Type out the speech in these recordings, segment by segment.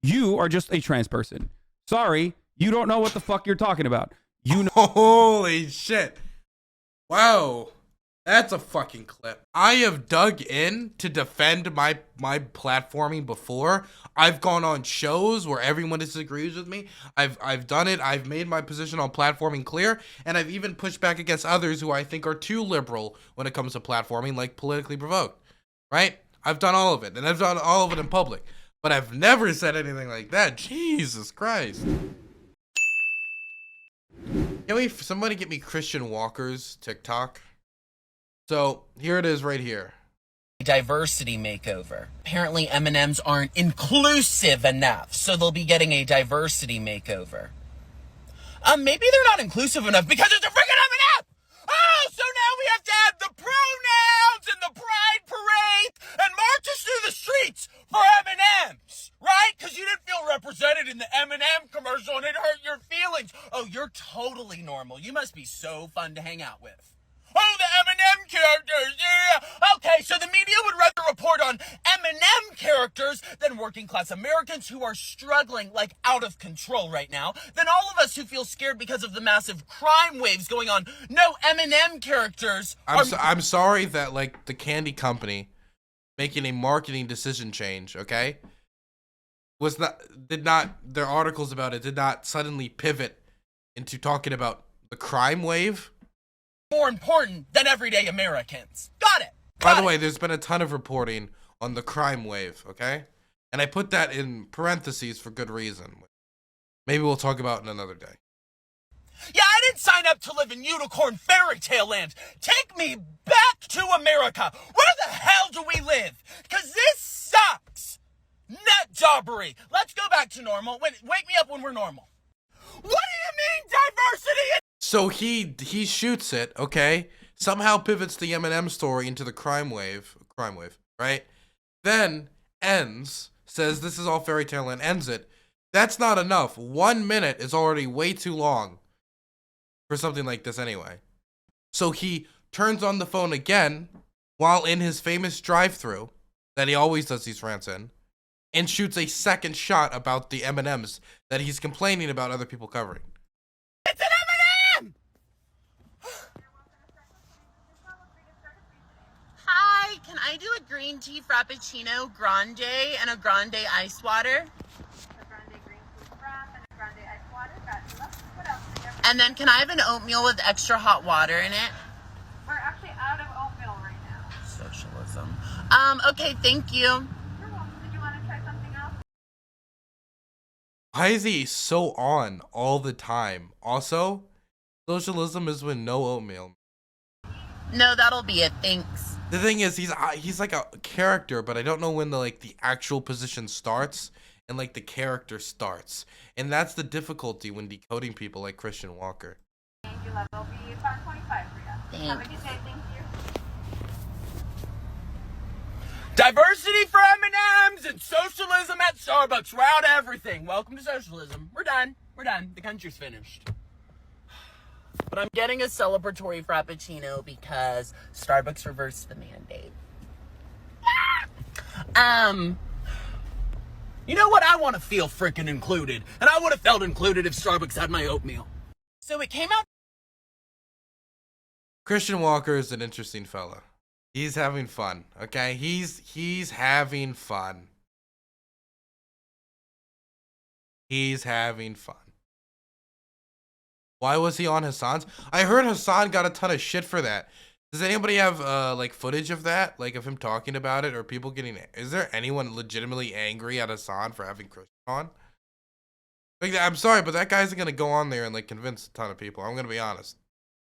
You are just a trans person. Sorry, you don't know what the fuck you're talking about. You know. Holy shit. Wow. That's a fucking clip. I have dug in to defend my platforming before. I've gone on shows where everyone disagrees with me. I've done it. I've made my position on platforming clear, and I've even pushed back against others who I think are too liberal when it comes to platforming, like Politically Provoked. Right? I've done all of it, and I've done all of it in public. But I've never said anything like that. Jesus Christ. Can somebody get me Christian Walker's TikTok? So here it is right here. Diversity makeover. Apparently M&Ms aren't inclusive enough, so they'll be getting a diversity makeover. Maybe they're not inclusive enough because it's a freaking M&M! Oh, so now we have to add the pronouns and the pride parade and marches through the streets for M&Ms, right? Because you didn't feel represented in the M&M commercial and it hurt your feelings. Oh, you're totally normal. You must be so fun to hang out with. Oh, the M&M characters, yeah. Okay, so the media would rather report on M&M characters than working class Americans who are struggling like out of control right now, than all of us who feel scared because of the massive crime waves going on. No, M&M characters I'm sorry that, like, the candy company making a marketing decision change, okay, their articles about it did not suddenly pivot into talking about the crime wave. More important than everyday Americans. Got it. By the way, there's been a ton of reporting on the crime wave, okay? And I put that in parentheses for good reason. Maybe we'll talk about it another day. Yeah, I didn't sign up to live in unicorn fairy tale land. Take me back to America. Where the hell do we live? Because this sucks. Nut jobbery. Let's go back to normal. Wake me up when we're normal. What do you mean diversity? So he shoots it, okay? Somehow pivots the M&M story into the crime wave, right? Then says this is all fairy tale and ends it. That's not enough. 1 minute is already way too long for something like this anyway. So he turns on the phone again while in his famous drive-thru that he always does these rants in, and shoots a second shot about the M&Ms that he's complaining about other people covering. It's an M&M! Hi, can I do a green tea frappuccino grande and a grande ice water? A grande green tea frap and a grande ice water. Gotcha. What else? And then can I have an oatmeal with extra hot water in it? We're actually out of oatmeal right now. Socialism. Okay, thank you. You're welcome. Did you want to try something else? Why is he so on all the time? Also, socialism is with no oatmeal. No, that'll be it. Thanks. The thing is, he's like a character, but I don't know when the actual position starts and like the character starts, and that's the difficulty when decoding people like Christian Walker. Thank you, love. It'll be about 25 for you. Thanks. Have a good day. Thank you. Diversity for M&Ms and socialism at Starbucks. We're out of everything. Welcome to socialism. We're done. We're done. The country's finished. But I'm getting a celebratory frappuccino because Starbucks reversed the mandate. You know what? I want to feel freaking included. And I would have felt included if Starbucks had my oatmeal. So it came out. Christian Walker is an interesting fella. He's having fun, okay? He's having fun. He's having fun. Why was he on Hasan's? I heard Hasan got a ton of shit for that. Does anybody have like footage of that? Like of him talking about it or people getting is there anyone legitimately angry at Hasan for having Christian on? Like I'm sorry, but that guy's gonna go on there and like convince a ton of people. I'm gonna be honest.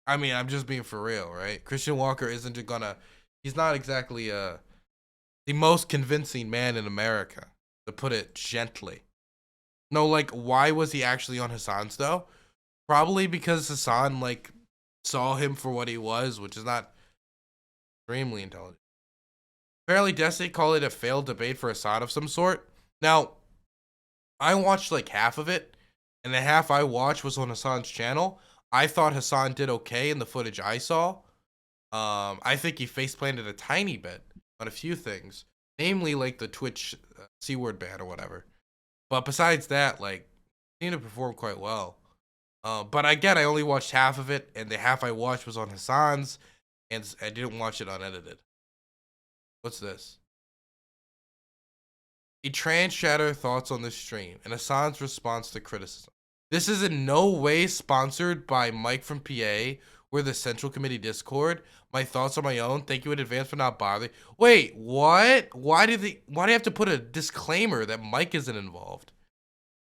I mean, I'm just being for real, right? Christian Walker isn't gonna he's not exactly the most convincing man in America, to put it gently. No, like why was he actually on Hasan's though? Probably because Hasan like saw him for what he was, which is not extremely intelligent. Apparently, Destiny called it a failed debate for Hasan of some sort. Now, I watched like half of it, and the half I watched was on Hasan's channel. I thought Hasan did okay in the footage I saw. I think he face-planted a tiny bit on a few things, namely like the Twitch C-word ban or whatever. But besides that, like, he seemed to perform quite well. But again, I only watched half of it, and the half I watched was on Hasan's, and I didn't watch it unedited. What's this? A trans shatter thoughts on this stream and Hasan's response to criticism. This is in no way sponsored by Mike from PA or the Central Committee Discord. My thoughts are my own. Thank you in advance for not bothering. Wait, what? Why do you have to put a disclaimer that Mike isn't involved?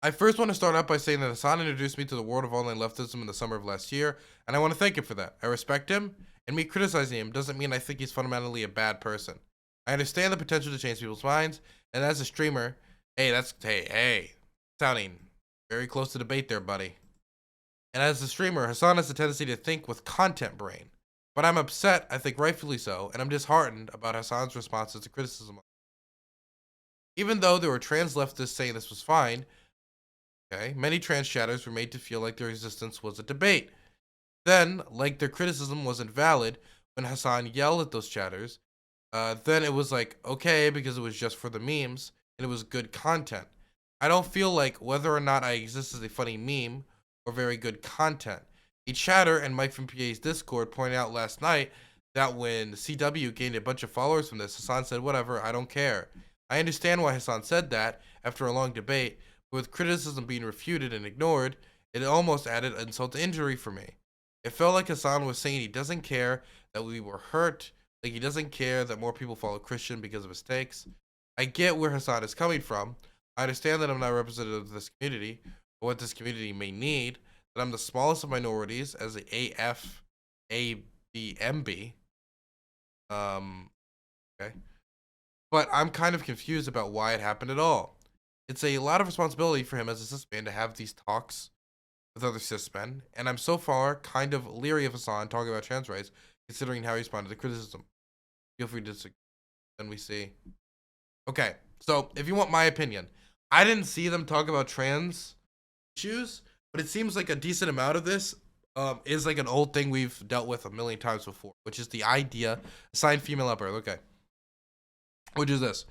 I first want to start out by saying that Hasan introduced me to the world of online leftism in the summer of last year, and I want to thank him for that. I respect him, and me criticizing him doesn't mean I think he's fundamentally a bad person. I understand the potential to change people's minds, and as a streamer, hey, sounding very close to debate there, buddy. And as a streamer, Hasan has a tendency to think with content brain. But I'm upset, I think rightfully so, and I'm disheartened about Hasan's responses to criticism. Even though there were trans leftists saying this was fine, okay, many trans chatters were made to feel like their existence was a debate. Then, like their criticism wasn't valid, when Hasan yelled at those chatters, then it was like, okay, because it was just for the memes, and it was good content. I don't feel like whether or not I exist as a funny meme, or very good content. A chatter and Mike from PA's Discord pointed out last night that when CW gained a bunch of followers from this, Hasan said, whatever, I don't care. I understand why Hasan said that after a long debate, but with criticism being refuted and ignored, it almost added insult to injury for me. It felt like Hasan was saying he doesn't care that we were hurt, like he doesn't care that more people follow Christian because of his takes. I get where Hasan is coming from. I understand that I'm not representative of this community, or what this community may need, that I'm the smallest of minorities as a AFABMB. Okay. But I'm kind of confused about why it happened at all. It's a lot of responsibility for him as a cis man to have these talks with other cis men, and I'm so far kind of leery of Hasan talking about trans rights, considering how he responded to criticism. Feel free to disagree. Then we see. Okay, so if you want my opinion, I didn't see them talk about trans issues, but it seems like a decent amount of this is like an old thing we've dealt with a million times before, which is the idea, assigned female at birth, okay. Which is this.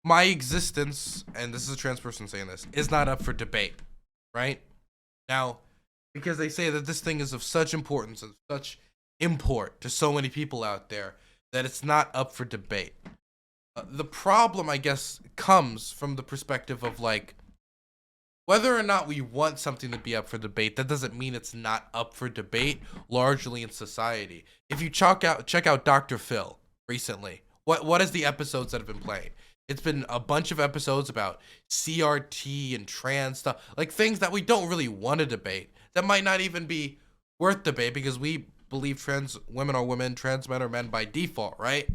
My existence, and this is a trans person saying this, is not up for debate, right? Now, because they say that this thing is of such importance and such import to so many people out there that it's not up for debate. The problem, I guess, comes from the perspective of like, whether or not we want something to be up for debate, that doesn't mean it's not up for debate largely in society. If you check out Dr. Phil recently, what is the episodes that have been playing? It's been a bunch of episodes about CRT and trans stuff, like things that we don't really want to debate, that might not even be worth debate because we believe trans women are women, trans men are men by default, right?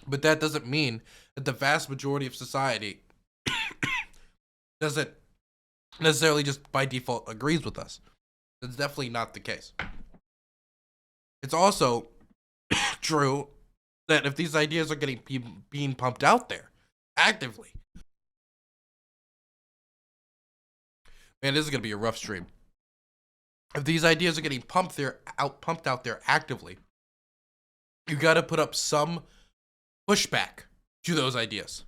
But that doesn't mean that the vast majority of society doesn't necessarily just by default agrees with us. That's definitely not the case. It's also true that if these ideas are being pumped out there actively, man, this is gonna be a rough stream. If these ideas are getting pumped out there actively, you got to put up some pushback to those ideas.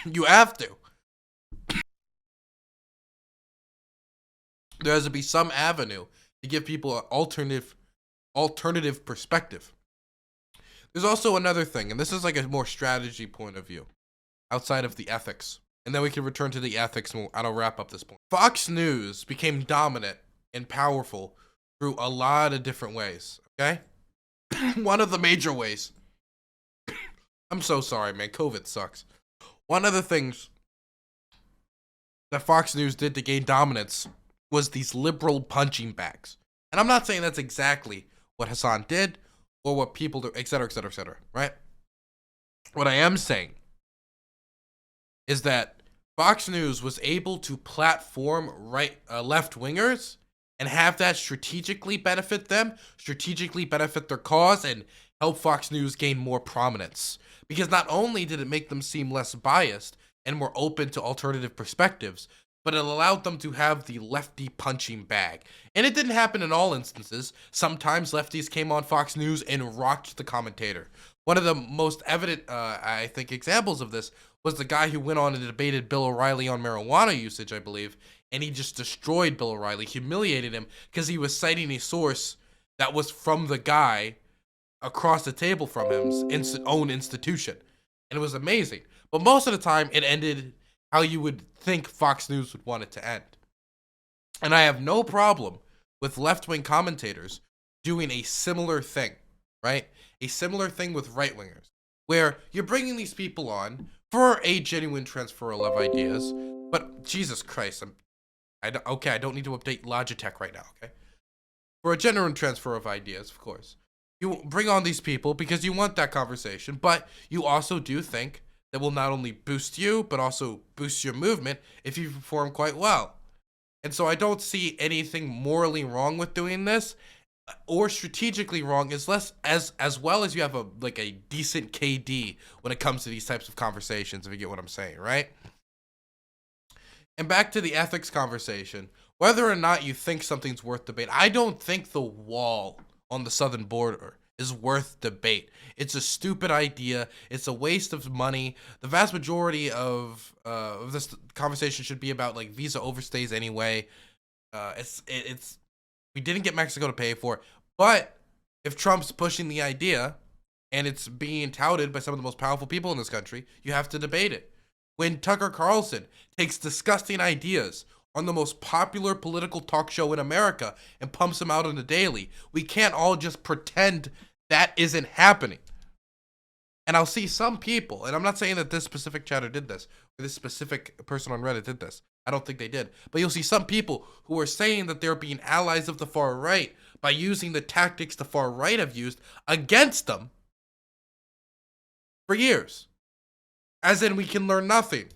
You have to. There has to be some avenue to give people an alternative perspective. There's also another thing, and this is like a more strategy point of view, outside of the ethics. And then we can return to the ethics, and I'll wrap up this point. Fox News became dominant and powerful through a lot of different ways, okay? One of the major ways. I'm so sorry, man. COVID sucks. One of the things that Fox News did to gain dominance was these liberal punching bags. And I'm not saying that's exactly what Hasan did or what people do, et cetera, et cetera, et cetera, right? What I am saying is that Fox News was able to platform left-wingers and have that strategically benefit them, strategically benefit their cause, and help Fox News gain more prominence. Because not only did it make them seem less biased and more open to alternative perspectives, but it allowed them to have the lefty punching bag. And it didn't happen in all instances. Sometimes lefties came on Fox News and rocked the commentator. One of the most evident, I think, examples of this was the guy who went on and debated Bill O'Reilly on marijuana usage, I believe, and he just destroyed Bill O'Reilly, humiliated him because he was citing a source that was from the guy across the table from him's own institution. And it was amazing. But most of the time, it ended how you would think Fox News would want it to end. And I have no problem with left-wing commentators doing a similar thing, right? A similar thing with right-wingers, where you're bringing these people on for a genuine transferal of ideas. But Jesus Christ, I don't need to update Logitech right now, okay? For a genuine transfer of ideas, of course. You bring on these people because you want that conversation, but you also do think that will not only boost you, but also boost your movement if you perform quite well. And so I don't see anything morally wrong with doing this, or strategically wrong, as well as you have a decent KD when it comes to these types of conversations, if you get what I'm saying, right? And back to the ethics conversation, whether or not you think something's worth debate, I don't think the wall on the southern border is worth debate. It's a stupid idea. It's a waste of money. The vast majority of this conversation should be about like visa overstays anyway. We didn't get Mexico to pay for it, but if Trump's pushing the idea and it's being touted by some of the most powerful people in this country, you have to debate it. When Tucker Carlson takes disgusting ideas on the most popular political talk show in America and pumps them out on the daily, we can't all just pretend that isn't happening. And I'll see some people, and I'm not saying that this specific chatter did this, or this specific person on Reddit did this. I don't think they did. But you'll see some people who are saying that they're being allies of the far right by using the tactics the far right have used against them for years. As in, we can learn nothing.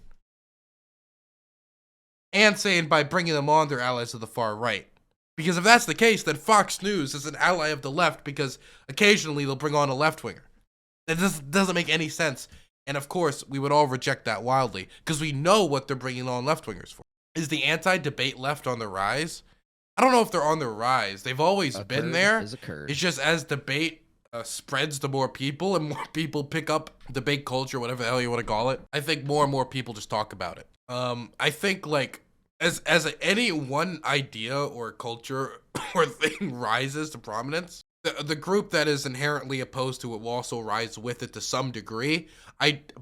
And saying by bringing them on, they're allies of the far right. Because if that's the case, then Fox News is an ally of the left because occasionally they'll bring on a left-winger. That doesn't make any sense. And of course, we would all reject that wildly because we know what they're bringing on left-wingers for. Is the anti-debate left on the rise? I don't know if they're on the rise. They've always been there. It's just as debate spreads to more people and more people pick up debate culture, whatever the hell you want to call it, I think more and more people just talk about it. I think like as any one idea or culture or thing rises to prominence, the group that is inherently opposed to it will also rise with it to some degree.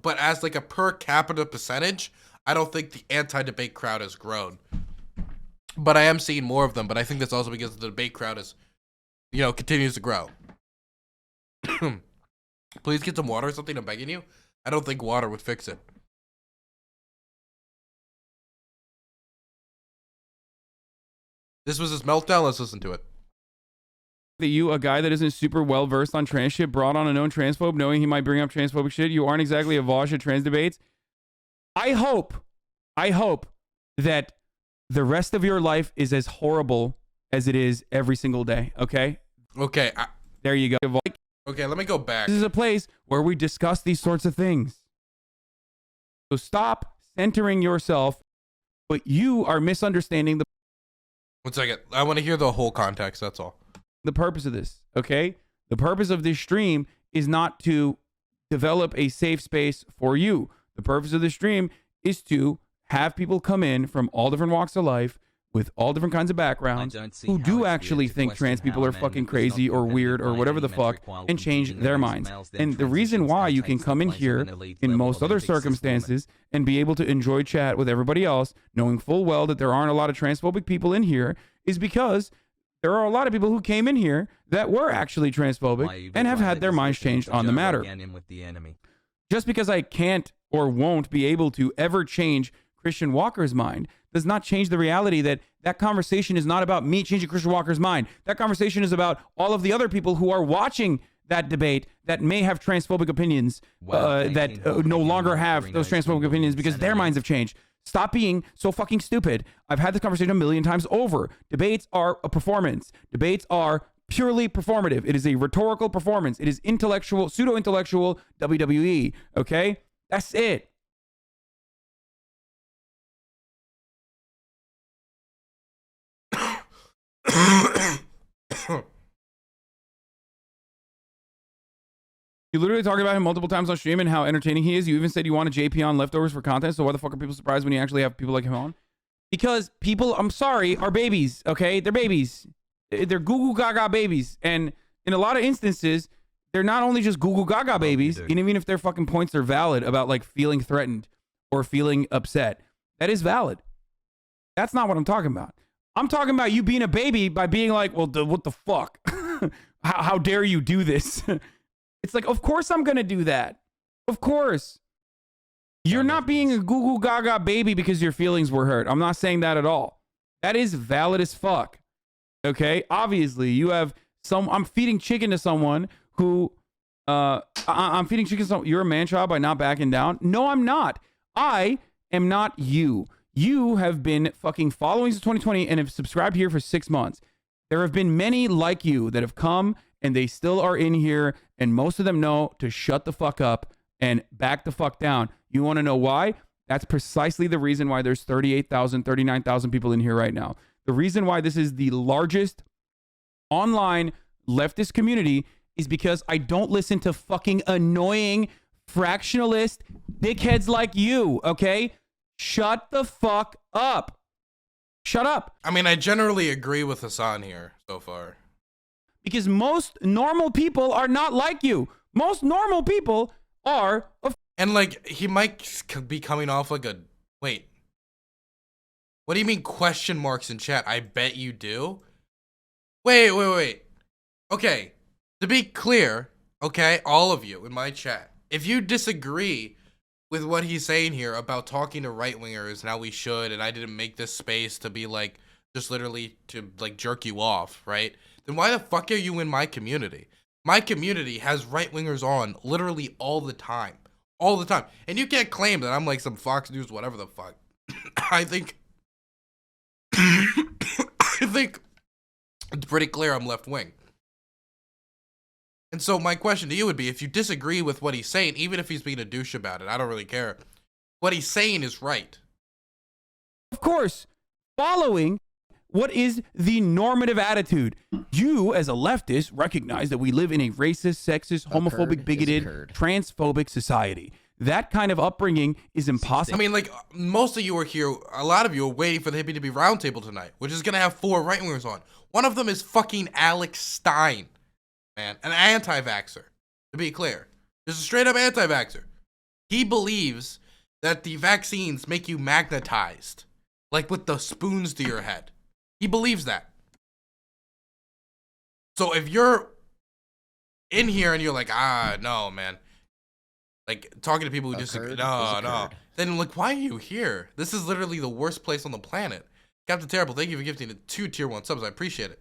But as like a per capita percentage, I don't think the anti-debate crowd has grown. But I am seeing more of them, but I think that's also because the debate crowd is, continues to grow. Please get some water or something, I'm begging you. I don't think water would fix it. This was his meltdown. Let's listen to it. That you, a guy that isn't super well versed on trans shit, brought on a known transphobe knowing he might bring up transphobic shit. You aren't exactly a Vosh at trans debates. I hope that the rest of your life is as horrible as it is every single day. Okay? Okay. There you go. Okay, let me go back. This is a place where we discuss these sorts of things. So stop centering yourself, but you are misunderstanding 1 second. I want to hear the whole context. That's all. the purpose of this, okay? The purpose of this stream is not to develop a safe space for you. The purpose of this stream is to have people come in from all different walks of life with all different kinds of backgrounds who do actually think trans people are fucking crazy or weird or whatever the fuck and change their minds. And the reason why you can come in here in most other circumstances and be able to enjoy chat with everybody else, knowing full well that there aren't a lot of transphobic people in here, is because there are a lot of people who came in here that were actually transphobic and have had their minds changed on the matter. Just because I can't or won't be able to ever change Christian Walker's mind does not change the reality that that conversation is not about me changing Christian Walker's mind. That conversation is about all of the other people who are watching that debate that may have transphobic opinions, that no longer have those transphobic opinions because their minds have changed. Stop being so fucking stupid. I've had this conversation a million times over. Debates are a performance. Debates are purely performative. It is a rhetorical performance. It is intellectual, pseudo-intellectual WWE. Okay? That's it. You literally talked about him multiple times on stream and how entertaining he is. You even said you wanted JP on leftovers for content. So why the fuck are people surprised when you actually have people like him on? Because people, I'm sorry, are babies. Okay, they're babies. They're goo goo gaga babies, and in a lot of instances, they're not only just goo goo gaga babies. And even if their fucking points are valid about like feeling threatened or feeling upset, that is valid. That's not what I'm talking about. I'm talking about you being a baby by being like, well, what the fuck? how dare you do this? It's like, of course I'm going to do that. Of course. You're not being a goo goo gaga baby because your feelings were hurt. I'm not saying that at all. That is valid as fuck. Okay? Obviously, you have I'm feeding chicken to someone who, I'm feeding chicken to someone. You're a man child by not backing down? No, I'm not. I am not you. You have been fucking following since 2020 and have subscribed here for 6 months. There have been many like you that have come and they still are in here, and most of them know to shut the fuck up and back the fuck down. You want to know why? That's precisely the reason why there's 38,000, 39,000 people in here right now. The reason why this is the largest online leftist community is because I don't listen to fucking annoying fractionalist dickheads like you, okay? Shut the fuck up. Shut up. I mean, I generally agree with Hasan here so far. Because most normal people are not like you. Most normal people are. And like, he might be coming off like a, wait. What do you mean question marks in chat? I bet you do. Wait. Okay, to be clear, okay, all of you in my chat, if you disagree with what he's saying here about talking to right-wingers and how we should, and I didn't make this space to be like, just literally to like jerk you off, right? Then why the fuck are you in my community? My community has right-wingers on literally all the time. All the time. And you can't claim that I'm like some Fox News, whatever the fuck. I think it's pretty clear I'm left-wing. And so my question to you would be, if you disagree with what he's saying, even if he's being a douche about it, I don't really care. What he's saying is right. Of course, following what is the normative attitude. You, as a leftist, recognize that we live in a racist, sexist, homophobic, bigoted, transphobic society. That kind of upbringing is impossible. I mean, like, most of you are here, a lot of you are waiting for the Hippie to be roundtable tonight, which is going to have 4 right-wingers on. One of them is fucking Alex Stein, man, an anti-vaxxer, to be clear. Just a straight-up anti-vaxxer. He believes that the vaccines make you magnetized, like with the spoons to your head. He believes that. So if you're in here and you're like, no, man. Like, talking to people who disagree, no. Then, like, why are you here? This is literally the worst place on the planet. Captain Terrible, thank you for gifting 2 tier 1 subs. I appreciate it.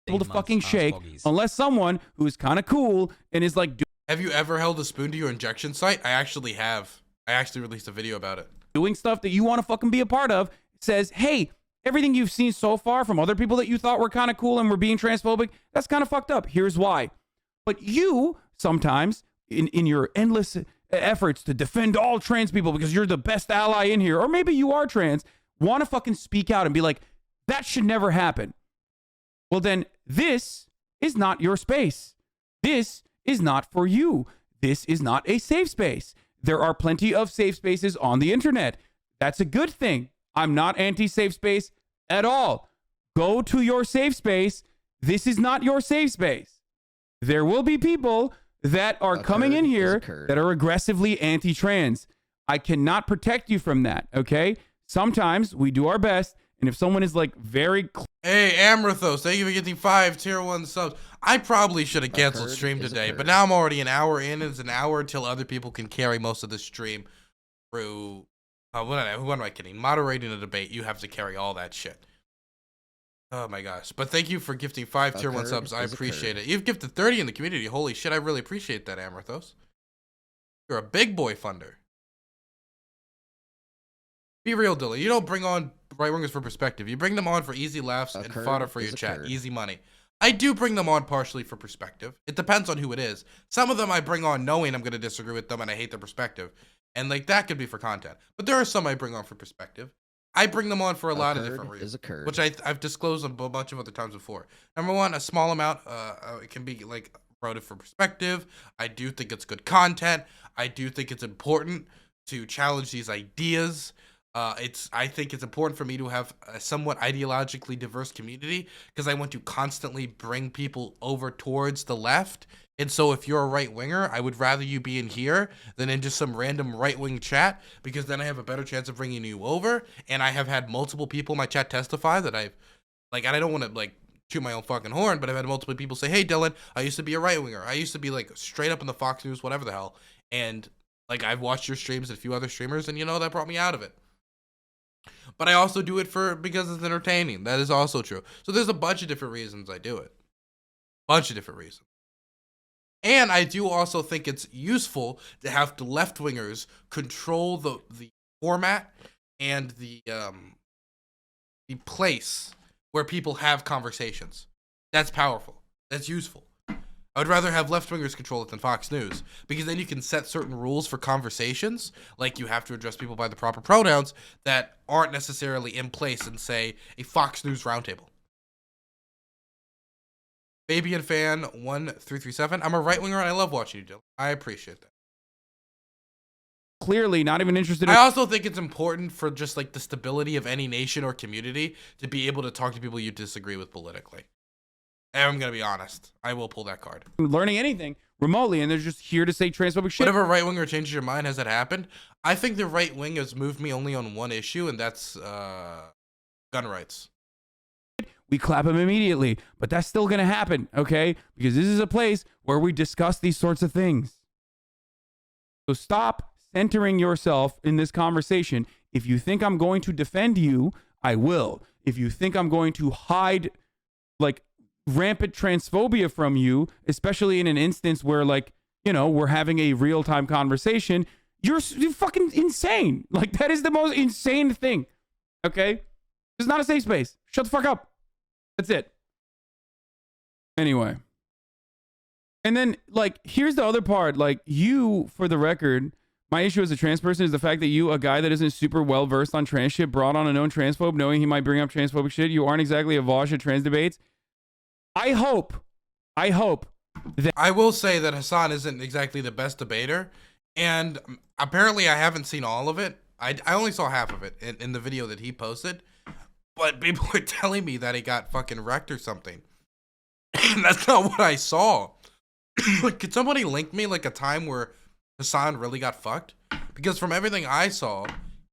Able to fucking shake unless someone who is kind of cool and is like have you ever held a spoon to your injection site? I actually have. I actually released a video about it. Doing stuff that you want to fucking be a part of says, hey, everything you've seen so far from other people that you thought were kind of cool and were being transphobic, that's kind of fucked up. Here's why. But you sometimes in your endless efforts to defend all trans people because you're the best ally in here, or maybe you are trans, want to fucking speak out and be like, that should never happen. Well, then this is not your space. This is not for you. This is not a safe space. There are plenty of safe spaces on the internet. That's a good thing. I'm not anti-safe space at all. Go to your safe space. This is not your safe space. There will be people that are coming in here that are aggressively anti-trans. I cannot protect you from that, okay? Sometimes we do our best, and if someone is like very... Hey, Amrathos, thank you for getting 5 tier 1 subs. I probably should have canceled stream today, but now I'm already an hour in. It's an hour until other people can carry most of the stream through... what am I kidding? Moderating a debate, you have to carry all that shit. Oh my gosh. But thank you for gifting 5 tier 1 subs. I appreciate it. You've gifted 30 in the community. Holy shit, I really appreciate that, Amrathos. You're a big boy funder. Be real, Dilly. You don't bring on right-wingers for perspective. You bring them on for easy laughs and fodder for your chat. Easy money. I do bring them on partially for perspective. It depends on who it is. Some of them I bring on knowing I'm going to disagree with them and I hate their perspective. And like that could be for content. But there are some I bring on for perspective. I bring them on for a lot of different reasons, which I've disclosed a bunch of other times before. Number one, a small amount, it can be like wrote it for perspective. I do think it's good content. I do think it's important to challenge these ideas. I think it's important for me to have a somewhat ideologically diverse community because I want to constantly bring people over towards the left. And so if you're a right winger, I would rather you be in here than in just some random right wing chat, because then I have a better chance of bringing you over. And I have had multiple people in my chat testify that I've like, and I don't want to like toot my own fucking horn, but I've had multiple people say, "Hey Dylan, I used to be a right winger. I used to be like straight up in the Fox News, whatever the hell." And like, I've watched your streams and a few other streamers, and that brought me out of it. But I also do it because it's entertaining. That is also true. So there's a bunch of different reasons I do it. Bunch of different reasons. And I do also think it's useful to have the left wingers control the format and the place where people have conversations. That's powerful. That's useful. I would rather have left wingers control it than Fox News, because then you can set certain rules for conversations, like you have to address people by the proper pronouns that aren't necessarily in place in, say, a Fox News roundtable. Fabian Fan 1337. I'm a right winger and I love watching you, Dylan. I appreciate that. Clearly not even interested in I also think it's important for just like the stability of any nation or community to be able to talk to people you disagree with politically. And I'm going to be honest. I will pull that card. learning anything remotely, and they're just here to say transphobic shit. Whenever a right winger changes your mind, has that happened? I think the right wing has moved me only on one issue, and that's gun rights. We clap them immediately, but that's still going to happen, okay? Because this is a place where we discuss these sorts of things. So stop centering yourself in this conversation. If you think I'm going to defend you, I will. If you think I'm going to hide, like, rampant transphobia from you, especially in an instance where, like, we're having a real-time conversation, you're fucking insane. Like, that is the most insane thing, okay? It's not a safe space. Shut the fuck up. That's it. Anyway. And then, like, here's the other part. Like, you, for the record, my issue as a trans person is the fact that you, a guy that isn't super well versed on trans shit, brought on a known transphobe knowing he might bring up transphobic shit. You aren't exactly a Vosh at trans debates. I hope that... I will say that Hasan isn't exactly the best debater, and apparently I haven't seen all of it. I only saw half of it in the video that he posted. But people were telling me that he got fucking wrecked or something. That's not what I saw. Could somebody link me like a time where Hasan really got fucked? Because from everything I saw,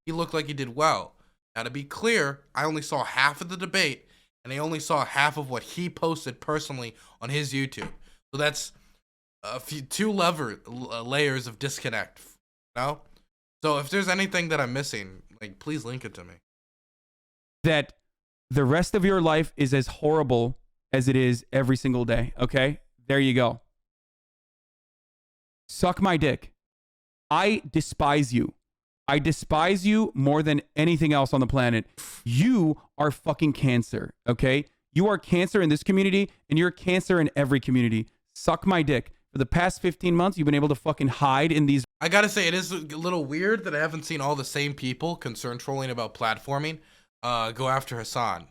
he looked like he did well. Now, to be clear, I only saw half of the debate, and I only saw half of what he posted personally on his YouTube. So that's two layers of disconnect. So if there's anything that I'm missing, like, please link it to me. That the rest of your life is as horrible as it is every single day, okay? There you go. Suck my dick. I despise you. I despise you more than anything else on the planet. You are fucking cancer, okay? You are cancer in this community, and you're cancer in every community. Suck my dick. For the past 15 months, you've been able to fucking hide in these... I gotta say, it is a little weird that I haven't seen all the same people concerned trolling about platforming go after Hasan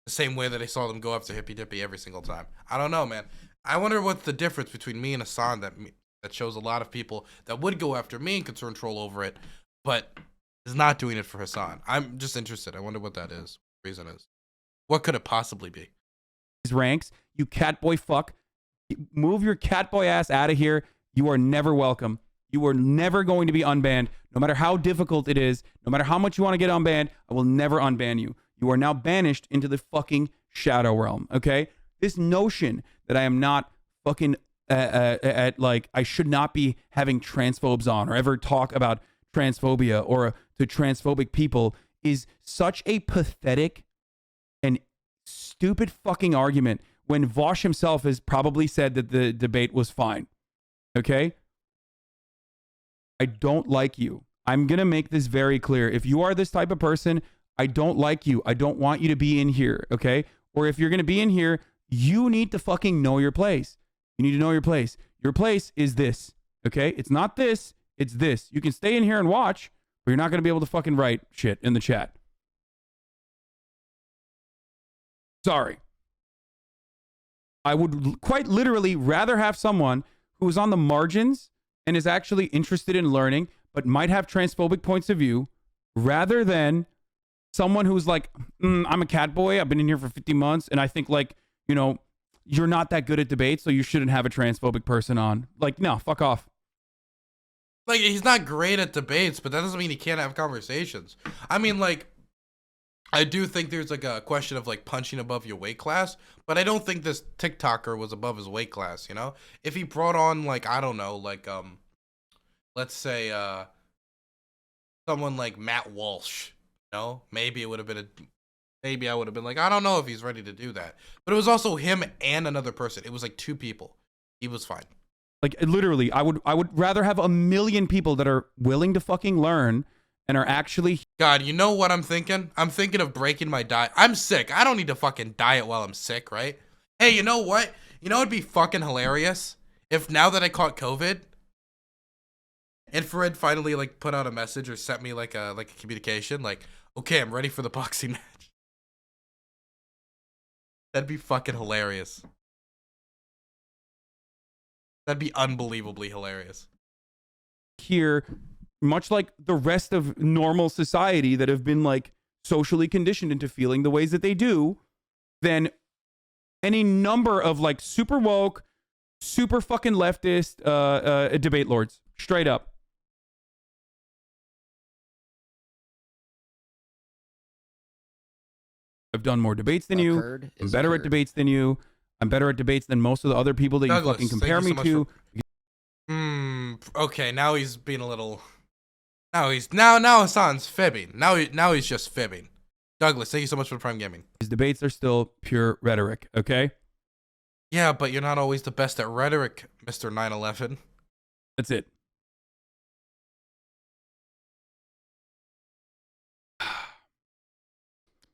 the same way that I saw them go after Hippy Dippy every single time. I don't know, man. I wonder what's the difference between me and Hasan that shows a lot of people that would go after me and concern troll over it, but is not doing it for Hasan. I'm just interested. I wonder what that is. What the reason is. What could it possibly be? Ranks, you catboy fuck. Move your catboy ass out of here. You are never welcome. You are never going to be unbanned, no matter how difficult it is, no matter how much you want to get unbanned. I will never unban you. You are now banished into the fucking shadow realm, okay? This notion that I am not fucking like I should not be having transphobes on or ever talk about transphobia or to transphobic people is such a pathetic and stupid fucking argument when Vosh himself has probably said that the debate was fine, okay? I don't like you. I'm going to make this very clear. If you are this type of person, I don't like you. I don't want you to be in here, okay? Or if you're going to be in here, you need to fucking know your place. You need to know your place. Your place is this, okay? It's not this. It's this. You can stay in here and watch, but you're not going to be able to fucking write shit in the chat. Sorry. I would quite literally rather have someone who is on the margins and is actually interested in learning, but might have transphobic points of view, rather than someone who's like, I'm a cat boy. I've been in here for 50 months. And I think, like, you know, you're not that good at debate, so you shouldn't have a transphobic person on. Like, no, fuck off. Like, he's not great at debates, but that doesn't mean he can't have conversations. I mean, like, I do think there's like a question of like punching above your weight class, but I don't think this TikToker was above his weight class, you know? If he brought on like, I don't know, like let's say someone like Matt Walsh, you know, maybe it would have been maybe I would have been like, I don't know if he's ready to do that. But it was also him and another person. It was like 2 people. He was fine. Like, literally, I would rather have 1 million people that are willing to fucking learn and are actually. God, you know what I'm thinking? I'm thinking of breaking my diet. I'm sick. I don't need to fucking diet while I'm sick, right? Hey, you know what? You know what'd be fucking hilarious? If now that I caught COVID, Infrared finally like put out a message or sent me like a communication, like, okay, I'm ready for the boxing match. That'd be fucking hilarious. That'd be unbelievably hilarious. Here, much like the rest of normal society that have been like socially conditioned into feeling the ways that they do, then any number of like super woke, super fucking leftist debate lords, straight up. I've done more debates than you. I'm better at debates than you. I'm better at debates than most of the other people that Douglas, you fucking compare me to. Okay, now he's being a little. Now Hasan's fibbing. Now he's just fibbing. Douglas, thank you so much for Prime Gaming. These debates are still pure rhetoric, okay? Yeah, but you're not always the best at rhetoric, Mr. 9/11. That's it.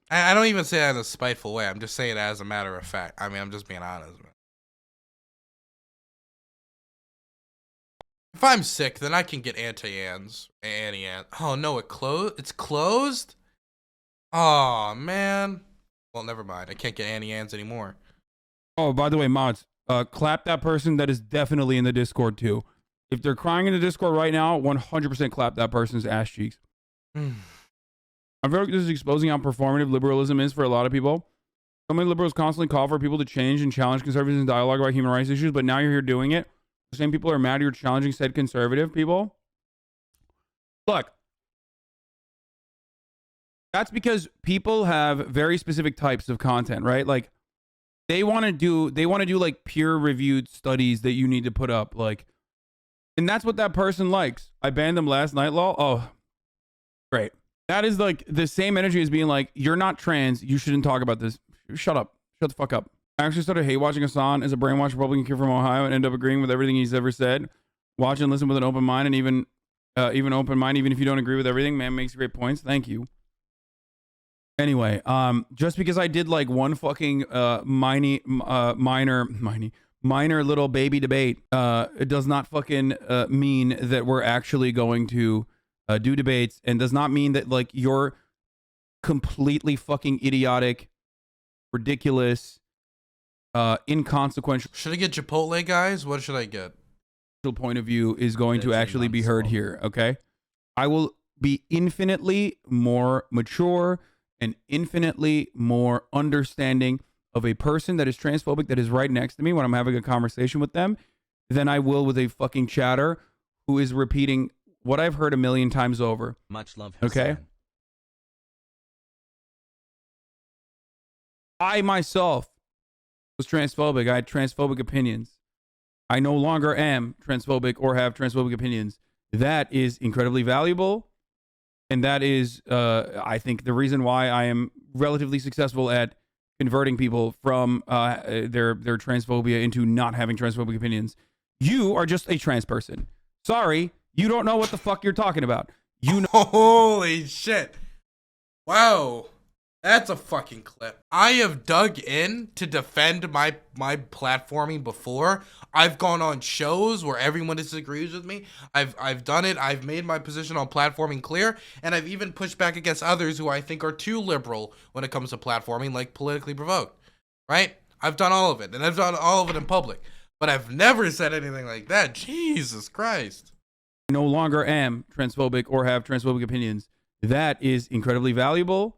I don't even say that in a spiteful way. I'm just saying it as a matter of fact. I mean, I'm just being honest. If I'm sick, then I can get anti-ans. Oh no, it's closed? Oh man. Well, never mind. I can't get anti-ans anymore. Oh, by the way, mods, clap that person that is definitely in the Discord too. If they're crying in the Discord right now, 100% clap that person's ass cheeks. I feel like this is exposing how performative liberalism is for a lot of people. So many liberals constantly call for people to change and challenge conservatives in dialogue about human rights issues, but now you're here doing it. The same people are mad you're challenging said conservative people. Look, that's because people have very specific types of content, right? Like they want to do like peer-reviewed studies that you need to put up, like, and that's what that person likes. I banned them last night, lol. Oh, great. That is like the same energy as being like, you're not trans, you shouldn't talk about this. Shut up. Shut the fuck up. I actually started hate watching Hasan as a brainwashed Republican kid from Ohio and ended up agreeing with everything he's ever said. Watch and listen with an open mind, and even open mind, even if you don't agree with everything. Man makes great points. Thank you. Anyway, just because I did like one fucking minor little baby debate, it does not fucking mean that we're actually going to do debates, and does not mean that like you're completely fucking idiotic, ridiculous, inconsequential. Should I get Chipotle, guys? What should I get? Point of view is going to actually be heard here. Okay, I will be infinitely more mature and infinitely more understanding of a person that is transphobic that is right next to me when I'm having a conversation with them than I will with a fucking chatter who is repeating what I've heard 1,000,000 times over. Much love. Okay. Hasan. I myself was transphobic. I had transphobic opinions. I no longer am transphobic or have transphobic opinions. That is incredibly valuable. And that is, I think, the reason why I am relatively successful at converting people from their transphobia into not having transphobic opinions. You are just a trans person. Sorry, you don't know what the fuck you're talking about. You know. Holy shit. Wow. That's a fucking clip. I have dug in to defend my platforming before. I've gone on shows where everyone disagrees with me. I've done it. I've made my position on platforming clear, and I've even pushed back against others who I think are too liberal when it comes to platforming, like Politically Provoked. Right? I've done all of it, and I've done all of it in public. But I've never said anything like that. Jesus Christ. No longer am transphobic or have transphobic opinions. That is incredibly valuable.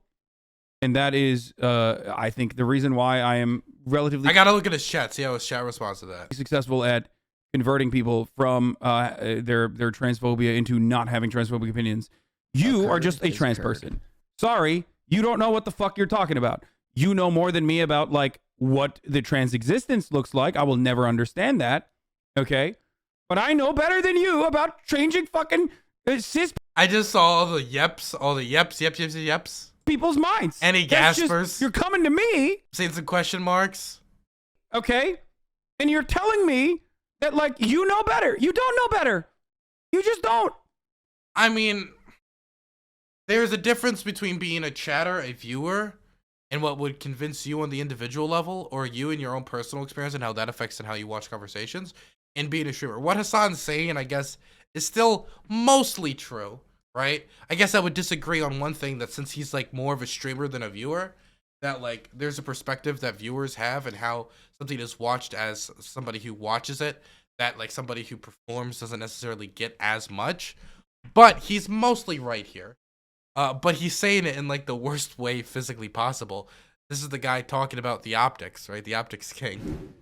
And that is, I think, the reason why I am relatively I gotta look at his chat, see how his chat responds to that. successful at converting people from their transphobia into not having transphobic opinions. You are just a trans person. Sorry, you don't know what the fuck you're talking about. You know more than me about like what the trans existence looks like. I will never understand that. Okay, but I know better than you about changing fucking cis I just saw all the yeps, yeps. people's minds. Any That's just- gaspers? you're coming to me, Saying some question marks. okay, and you're telling me that like you know better. You don't know better. You just don't. I mean, there's a difference between being a chatter, a viewer, and what would convince you on the individual level, or you and your own personal experience and how that affects and how you watch conversations, and being a streamer. What Hasan's saying, I guess, is still mostly true, right? I guess I would disagree on one thing, that since he's like more of a streamer than a viewer, that like there's a perspective that viewers have and how something is watched as somebody who watches it, that like somebody who performs doesn't necessarily get as much. But he's mostly right here. But he's saying it in like the worst way physically possible. This is the guy talking about the optics, right? The optics king.